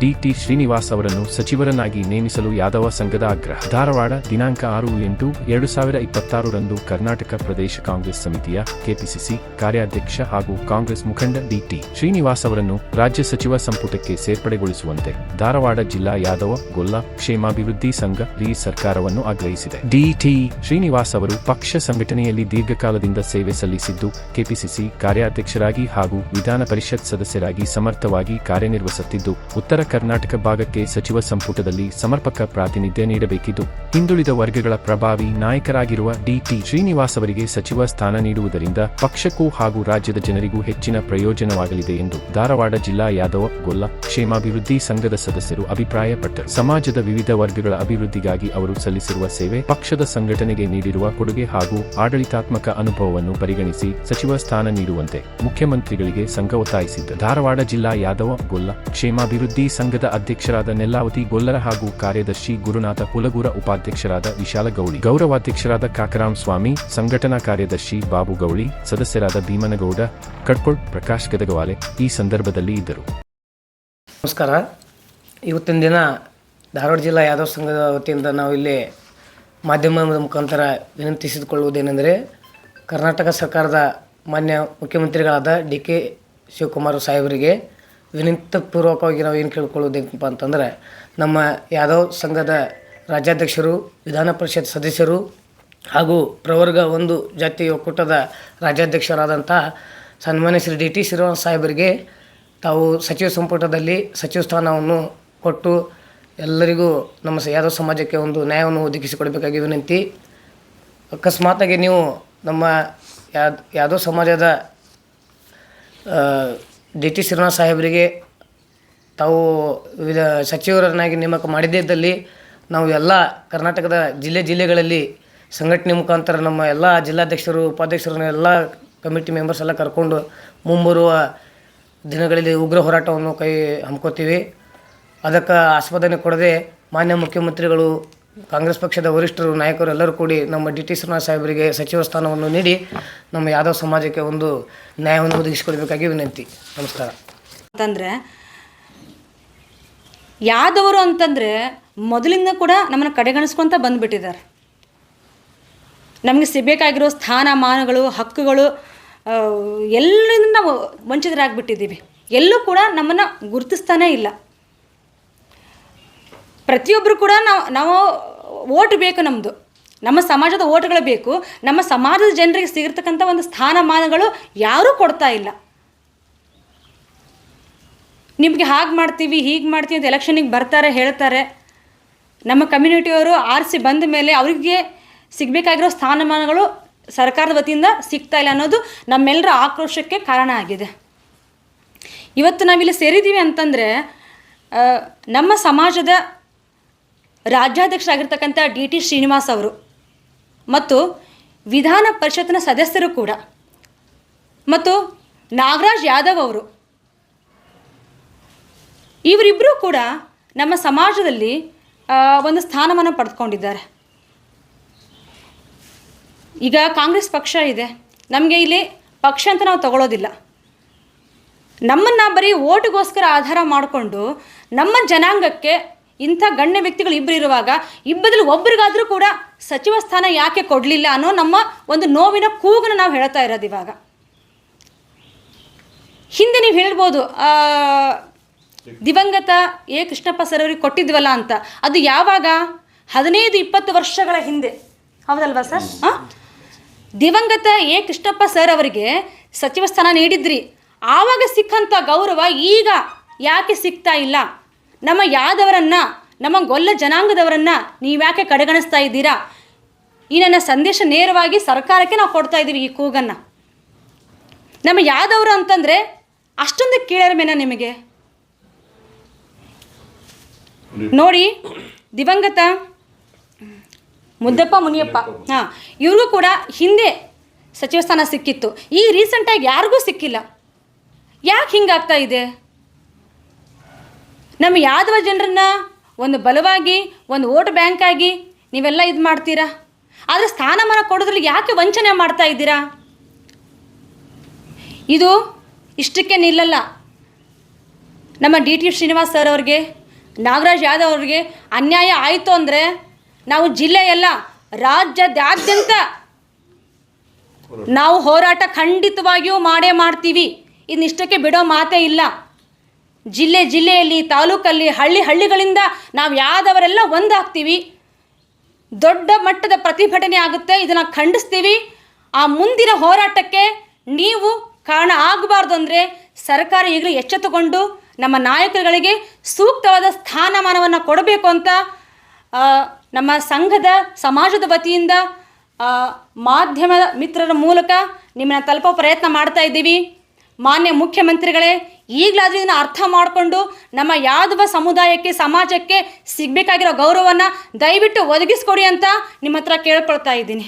DT. Srinivas ಅವರನ್ನು ಸಚಿವರನ್ನಾಗಿ ನೇಮಿಸಲು ಯಾದವ ಸಂಘದ ಆಗ್ರಹ. ಧಾರವಾಡ ದಿನಾಂಕ 6/8/2026 ರಂದು ಕರ್ನಾಟಕ ಪ್ರದೇಶ ಕಾಂಗ್ರೆಸ್ ಸಮಿತಿಯ ಕೆಪಿಸಿಸಿ ಕಾರ್ಯಾಧ್ಯಕ್ಷ ಹಾಗೂ ಕಾಂಗ್ರೆಸ್ ಮುಖಂಡ ಡಿ.ಟಿ. ಶ್ರೀನಿವಾಸ್ ಅವರನ್ನು ರಾಜ್ಯ ಸಚಿವ ಸಂಪುಟಕ್ಕೆ ಸೇರ್ಪಡೆಗೊಳಿಸುವಂತೆ ಧಾರವಾಡ ಜಿಲ್ಲಾ ಯಾದವ ಗೊಲ್ಲ ಕ್ಷೇಮಾಭಿವೃದ್ಧಿ ಸಂಘ ಸರ್ಕಾರವನ್ನು ಆಗ್ರಹಿಸಿದೆ. ಡಿ.ಟಿ. ಶ್ರೀನಿವಾಸ್ ಅವರು ಪಕ್ಷ ಸಂಘಟನೆಯಲ್ಲಿ ದೀರ್ಘಕಾಲದಿಂದ ಸೇವೆ ಸಲ್ಲಿಸಿದ್ದು, ಕೆಪಿಸಿಸಿ ಕಾರ್ಯಾಧ್ಯಕ್ಷರಾಗಿ ಹಾಗೂ ವಿಧಾನ ಪರಿಷತ್ ಸದಸ್ಯರಾಗಿ ಸಮರ್ಥವಾಗಿ ಕಾರ್ಯನಿರ್ವಹಿಸುತ್ತಿದ್ದು, ಉತ್ತರ ಕರ್ನಾಟಕ ಭಾಗಕ್ಕೆ ಸಚಿವ ಸಂಪುಟದಲ್ಲಿ ಸಮರ್ಪಕ ಪ್ರಾತಿನಿಧ್ಯ ನೀಡಬೇಕಿದ್ದು, ಹಿಂದುಳಿದ ವರ್ಗಗಳ ಪ್ರಭಾವಿ ನಾಯಕರಾಗಿರುವ ಡಿ.ಟಿ. ಶ್ರೀನಿವಾಸ್ ಅವರಿಗೆ ಸಚಿವ ಸ್ಥಾನ ನೀಡುವುದರಿಂದ ಪಕ್ಷಕ್ಕೂ ಹಾಗೂ ರಾಜ್ಯದ ಜನರಿಗೂ ಹೆಚ್ಚಿನ ಪ್ರಯೋಜನವಾಗಲಿದೆ ಎಂದು ಧಾರವಾಡ ಜಿಲ್ಲಾ ಯಾದವ ಗೊಲ್ಲ ಕ್ಷೇಮಾಭಿವೃದ್ಧಿ ಸಂಘದ ಸದಸ್ಯರು ಅಭಿಪ್ರಾಯಪಟ್ಟರು. ಸಮಾಜದ ವಿವಿಧ ವರ್ಗಗಳ ಅಭಿವೃದ್ಧಿಗಾಗಿ ಅವರು ಸಲ್ಲಿಸಿರುವ ಸೇವೆ, ಪಕ್ಷದ ಸಂಘಟನೆಗೆ ನೀಡಿರುವ ಕೊಡುಗೆ ಹಾಗೂ ಆಡಳಿತಾತ್ಮಕ ಅನುಭವವನ್ನು ಪರಿಗಣಿಸಿ ಸಚಿವ ಸ್ಥಾನ ನೀಡುವಂತೆ ಮುಖ್ಯಮಂತ್ರಿಗಳಿಗೆ ಸಂಘ ಒತ್ತಾಯಿಸಿದ್ದು, ಧಾರವಾಡ ಜಿಲ್ಲಾ ಯಾದವ ಗೊಲ್ಲ ಕ್ಷೇಮಾಭಿವೃದ್ಧಿ ಸಂಘದ ಅಧ್ಯಕ್ಷರಾದ ನೆಲ್ಲಾವತಿ ಗೊಲ್ಲರ ಹಾಗೂ ಕಾರ್ಯದರ್ಶಿ ಗುರುನಾಥ ಹುಲಗೂರ, ಉಪಾಧ್ಯಕ್ಷರಾದ ವಿಶಾಲ ಗೌಳಿ, ಗೌರವಾಧ್ಯಕ್ಷರಾದ ಕಾಕರಾಮ್ ಸ್ವಾಮಿ, ಸಂಘಟನಾ ಕಾರ್ಯದರ್ಶಿ ಬಾಬು ಗೌಳಿ, ಸದಸ್ಯರಾದ ಭೀಮನಗೌಡ ಕಡ್ಕೊಳ್, ಪ್ರಕಾಶ್ ಗದಗವಾಲೆ ಈ ಸಂದರ್ಭದಲ್ಲಿ ಇದ್ದರು. ನಮಸ್ಕಾರ. ಇವತ್ತಿನ ದಿನ ಧಾರವಾಡ ಜಿಲ್ಲಾ ಯಾದವ ಸಂಘದ ವತಿಯಿಂದ ನಾವು ಇಲ್ಲಿ ಮಾಧ್ಯಮದ ಮುಖಾಂತರ ವಿನಂತಿಸಿಕೊಳ್ಳುವುದೇನೆಂದರೆ, ಕರ್ನಾಟಕ ಸರ್ಕಾರದ ಮಾನ್ಯ ಮುಖ್ಯಮಂತ್ರಿಗಳಾದ ಡಿ.ಕೆ. ಶಿವಕುಮಾರ್ ಸಾಹೇಬರಿಗೆ ವಿನಂತಿಪೂರ್ವಕವಾಗಿ ನಾವು ಏನು ಕೇಳಿಕೊಳ್ಳುವುದೇನಪ್ಪ ಅಂತಂದರೆ, ನಮ್ಮ ಯಾದವ್ ಸಂಘದ ರಾಜ್ಯಾಧ್ಯಕ್ಷರು, ವಿಧಾನ ಪರಿಷತ್ ಸದಸ್ಯರು ಹಾಗೂ ಪ್ರವರ್ಗ 1 ಜಾತಿ ಒಕ್ಕೂಟದ ರಾಜ್ಯಾಧ್ಯಕ್ಷರಾದಂಥ ಸನ್ಮಾನ್ಯ ಶ್ರೀ ಡಿ.ಟಿ. ಶ್ರೀನಿವಾಸ್ ಸಾಹೇಬರಿಗೆ ತಾವು ಸಚಿವ ಸಂಪುಟದಲ್ಲಿ ಸಚಿವ ಸ್ಥಾನವನ್ನು ಕೊಟ್ಟು ಎಲ್ಲರಿಗೂ ನಮ್ಮ ಯಾದವ್ ಸಮಾಜಕ್ಕೆ ಒಂದು ನ್ಯಾಯವನ್ನು ಒದಗಿಸಿಕೊಡಬೇಕಾಗಿ ವಿನಂತಿ. ಅಕಸ್ಮಾತಾಗಿ ನೀವು ನಮ್ಮ ಯಾದವ್ ಸಮಾಜದ ಡಿ.ಟಿ. ಶ್ರೀನಿವಾಸ್ ಸಾಹೇಬರಿಗೆ ತಾವು ಸಚಿವರನ್ನಾಗಿ ನೇಮಕ ಮಾಡದೇ ಇದ್ದಲ್ಲಿ, ನಾವು ಎಲ್ಲ ಕರ್ನಾಟಕದ ಜಿಲ್ಲೆಗಳಲ್ಲಿ ಸಂಘಟನೆ ಮುಖಾಂತರ ನಮ್ಮ ಎಲ್ಲ ಜಿಲ್ಲಾಧ್ಯಕ್ಷರು, ಉಪಾಧ್ಯಕ್ಷರನ್ನ ಎಲ್ಲ ಕಮಿಟಿ ಮೆಂಬರ್ಸ್ ಎಲ್ಲ ಕರ್ಕೊಂಡು ಮುಂಬರುವ ದಿನಗಳಲ್ಲಿ ಉಗ್ರ ಹೋರಾಟವನ್ನು ಹಮ್ಮಿಕೋತೀವಿ. ಅದಕ್ಕೆ ಆಸ್ಪದನೆ ಕೊಡದೆ ಮಾನ್ಯ ಮುಖ್ಯಮಂತ್ರಿಗಳು, ಕಾಂಗ್ರೆಸ್ ಪಕ್ಷದ ವರಿಷ್ಠರು, ನಾಯಕರು ಎಲ್ಲರೂ ಕೂಡಿ ನಮ್ಮ ಡಿ.ಟಿ. ಶ್ರೀನಿವಾಸ್ ಸಾಹೇಬರಿಗೆ ಸಚಿವ ಸ್ಥಾನವನ್ನು ನೀಡಿ ನಮ್ಮ ಯಾದವ್ ಸಮಾಜಕ್ಕೆ ಒಂದು ನ್ಯಾಯವನ್ನು ಒದಗಿಸಿಕೊಡಬೇಕಾಗಿ ವಿನಂತಿ. ನಮಸ್ಕಾರ. ಅಂತಂದರೆ ಯಾದವರು ಅಂತಂದರೆ ಮೊದಲಿಂದ ಕೂಡ ನಮ್ಮನ್ನು ಕಡೆಗಣಿಸ್ಕೊತ ಬಂದುಬಿಟ್ಟಿದ್ದಾರೆ. ನಮಗೆ ಸಿಗಬೇಕಾಗಿರೋ ಸ್ಥಾನಮಾನಗಳು, ಹಕ್ಕುಗಳು ಎಲ್ಲರಿಂದ ನಾವು ವಂಚಿತರಾಗಿಬಿಟ್ಟಿದ್ದೀವಿ. ಎಲ್ಲೂ ಕೂಡ ನಮ್ಮನ್ನು ಗುರುತಿಸ್ತಾನೇ ಇಲ್ಲ. ಪ್ರತಿಯೊಬ್ಬರು ಕೂಡ ನಾವು ಓಟ್ ಬೇಕು, ನಮ್ಮ ಸಮಾಜದ ಓಟ್ಗಳು ಬೇಕು. ನಮ್ಮ ಸಮಾಜದ ಜನರಿಗೆ ಸಿಗಿರ್ತಕ್ಕಂಥ ಒಂದು ಸ್ಥಾನಮಾನಗಳು ಯಾರೂ ಕೊಡ್ತಾ ಇಲ್ಲ. ನಿಮಗೆ ಹಾಗೆ ಮಾಡ್ತೀವಿ, ಹೀಗೆ ಮಾಡ್ತೀವಿ ಅಂತ ಎಲೆಕ್ಷನಿಗೆ ಬರ್ತಾರೆ, ಹೇಳ್ತಾರೆ. ನಮ್ಮ ಕಮ್ಯುನಿಟಿಯವರು ಆರಿಸಿ ಬಂದ ಮೇಲೆ ಅವರಿಗೆ ಸಿಗಬೇಕಾಗಿರೋ ಸ್ಥಾನಮಾನಗಳು ಸರ್ಕಾರದ ವತಿಯಿಂದ ಸಿಗ್ತಾ ಇಲ್ಲ ಅನ್ನೋದು ನಮ್ಮೆಲ್ಲರ ಆಕ್ರೋಶಕ್ಕೆ ಕಾರಣ ಆಗಿದೆ. ಇವತ್ತು ನಾವಿಲ್ಲಿ ಸೇರಿದ್ದೀವಿ ಅಂತಂದರೆ, ನಮ್ಮ ಸಮಾಜದ ರಾಜ್ಯಾಧ್ಯಕ್ಷರಾಗಿರ್ತಕ್ಕಂಥ ಡಿ.ಟಿ. ಶ್ರೀನಿವಾಸ್ ಅವರು ಮತ್ತು ವಿಧಾನ ಪರಿಷತ್ತಿನ ಸದಸ್ಯರು ಕೂಡ ಮತ್ತು ನಾಗರಾಜ್ ಯಾದವ್ ಅವರು, ಇವರಿಬ್ಬರೂ ಕೂಡ ನಮ್ಮ ಸಮಾಜದಲ್ಲಿ ಒಂದು ಸ್ಥಾನಮಾನ ಪಡೆದುಕೊಂಡಿದ್ದಾರೆ. ಈಗ ಕಾಂಗ್ರೆಸ್ ಪಕ್ಷ ಇದೆ, ನಮಗೆ ಇಲ್ಲಿ ಪಕ್ಷ ಅಂತ ನಾವು ತಗೊಳ್ಳೋದಿಲ್ಲ. ನಮ್ಮನ್ನು ಬರೀ ಓಟಿಗೋಸ್ಕರ ಆಧಾರ ಮಾಡಿಕೊಂಡು ನಮ್ಮ ಜನಾಂಗಕ್ಕೆ ಇಂಥ ಗಣ್ಯ ವ್ಯಕ್ತಿಗಳು ಇಬ್ಬರು ಇರುವಾಗ ಇಬ್ಬರಲ್ಲಿ ಒಬ್ಬರಿಗಾದರೂ ಕೂಡ ಸಚಿವ ಸ್ಥಾನ ಯಾಕೆ ಕೊಡಲಿಲ್ಲ ಅನ್ನೋ ನಮ್ಮ ಒಂದು ನೋವಿನ ಕೂಗನ್ನು ನಾವು ಹೇಳ್ತಾ ಇರೋದು. ಇವಾಗ ಹಿಂದೆ ನೀವು ಹೇಳ್ಬೋದು, ದಿವಂಗತ ಎ ಕೃಷ್ಣಪ್ಪ ಸರ್ ಅವ್ರಿಗೆ ಕೊಟ್ಟಿದ್ವಲ್ಲ ಅಂತ. ಅದು ಯಾವಾಗ? 15-20 ವರ್ಷಗಳ ಹಿಂದೆ, ಹೌದಲ್ವಾ ಸರ್? ದಿವಂಗತ ಎ ಕೃಷ್ಣಪ್ಪ ಸರ್ ಅವರಿಗೆ ಸಚಿವ ಸ್ಥಾನ ನೀಡಿದ್ರಿ. ಆವಾಗ ಸಿಕ್ಕಂಥ ಗೌರವ ಈಗ ಯಾಕೆ ಸಿಗ್ತಾ ಇಲ್ಲ? ನಮ್ಮ ಯಾದವರನ್ನು, ನಮ್ಮ ಗೊಲ್ಲ ಜನಾಂಗದವರನ್ನು ನೀವ್ಯಾಕೆ ಕಡೆಗಣಿಸ್ತಾ ಇದ್ದೀರಾ? ಈ ನನ್ನ ಸಂದೇಶ ನೇರವಾಗಿ ಸರ್ಕಾರಕ್ಕೆ ನಾವು ಕೊಡ್ತಾ ಇದ್ದೀವಿ ಈ ಕೂಗನ್ನು. ನಮ್ಮ ಯಾದವರು ಅಂತಂದರೆ ಅಷ್ಟೊಂದು ಕೀಳರಿಮೆನ ನಿಮಗೆ? ನೋಡಿ, ದಿವಂಗತ ಮುದ್ದಪ್ಪ ಮುನಿಯಪ್ಪ, ಇವ್ರಿಗೂ ಕೂಡ ಹಿಂದೆ ಸಚಿವ ಸ್ಥಾನ ಸಿಕ್ಕಿತ್ತು. ಈಗ ರೀಸೆಂಟಾಗಿ ಯಾರಿಗೂ ಸಿಕ್ಕಿಲ್ಲ. ಯಾಕೆ ಹಿಂಗಾಗ್ತಾ ಇದೆ? ನಮ್ಮ ಯಾದವ ಜನರನ್ನ ಒಂದು ಬಲವಾಗಿ, ಒಂದು ವೋಟ್ ಬ್ಯಾಂಕ್ ಆಗಿ ನೀವೆಲ್ಲ ಇದು ಮಾಡ್ತೀರಾ. ಆದರೆ ಸ್ಥಾನಮಾನ ಕೊಡೋದ್ರಲ್ಲಿ ಯಾಕೆ ವಂಚನೆ ಮಾಡ್ತಾ ಇದ್ದೀರಾ? ಇದು ಇಷ್ಟಕ್ಕೆ ನಿಲ್ಲಲ್ಲ. ನಮ್ಮ DT ಶ್ರೀನಿವಾಸ್ ಸರ್ ಅವ್ರಿಗೆ, ನಾಗರಾಜ್ ಯಾದವ್ ಅವ್ರಿಗೆ ಅನ್ಯಾಯ ಆಯಿತು ಅಂದರೆ ನಾವು ಜಿಲ್ಲೆಯಲ್ಲ ರಾಜ್ಯದಾದ್ಯಂತ ನಾವು ಹೋರಾಟ ಖಂಡಿತವಾಗಿಯೂ ಮಾಡೇ ಮಾಡ್ತೀವಿ. ಇನ್ನಿಷ್ಟಕ್ಕೆ ಬಿಡೋ ಮಾತೇ ಇಲ್ಲ. ಜಿಲ್ಲೆಯಲ್ಲಿ, ತಾಲೂಕಲ್ಲಿ, ಹಳ್ಳಿಗಳಿಂದ ನಾವು ಯಾದವರೆಲ್ಲ ಒಂದಾಗ್ತೀವಿ. ದೊಡ್ಡ ಮಟ್ಟದ ಪ್ರತಿಭಟನೆ ಆಗುತ್ತೆ. ಇದನ್ನು ಖಂಡಿಸ್ತೀವಿ. ಆ ಮುಂದಿನ ಹೋರಾಟಕ್ಕೆ ನೀವು ಕಾರಣ ಆಗಬಾರ್ದು ಅಂದರೆ ಸರ್ಕಾರ ಈಗಲೂ ಎಚ್ಚೆತ್ತುಕೊಂಡು ನಮ್ಮ ನಾಯಕರುಗಳಿಗೆ ಸೂಕ್ತವಾದ ಸ್ಥಾನಮಾನವನ್ನು ಕೊಡಬೇಕು ಅಂತ ನಮ್ಮ ಸಂಘದ ಸಮಾಜದ ವತಿಯಿಂದ ಮಾಧ್ಯಮ ಮಿತ್ರರ ಮೂಲಕ ನಿಮ್ಮನ್ನು ತಲುಪೋ ಪ್ರಯತ್ನ ಮಾಡ್ತಾ ಇದ್ದೀವಿ. ಮಾನ್ಯ ಮುಖ್ಯಮಂತ್ರಿಗಳೇ, ಈಗಲಾದರೂ ಇದನ್ನು ಅರ್ಥ ಮಾಡಿಕೊಂಡು ನಮ್ಮ ಯಾದವ ಸಮುದಾಯಕ್ಕೆ, ಸಮಾಜಕ್ಕೆ ಸಿಗಬೇಕಾಗಿರೋ ಗೌರವವನ್ನು ದಯವಿಟ್ಟು ಒದಗಿಸ್ಕೊಡಿ ಅಂತ ನಿಮ್ಮ ಹತ್ರ ಕೇಳ್ಕೊಳ್ತಾ ಇದ್ದೀನಿ.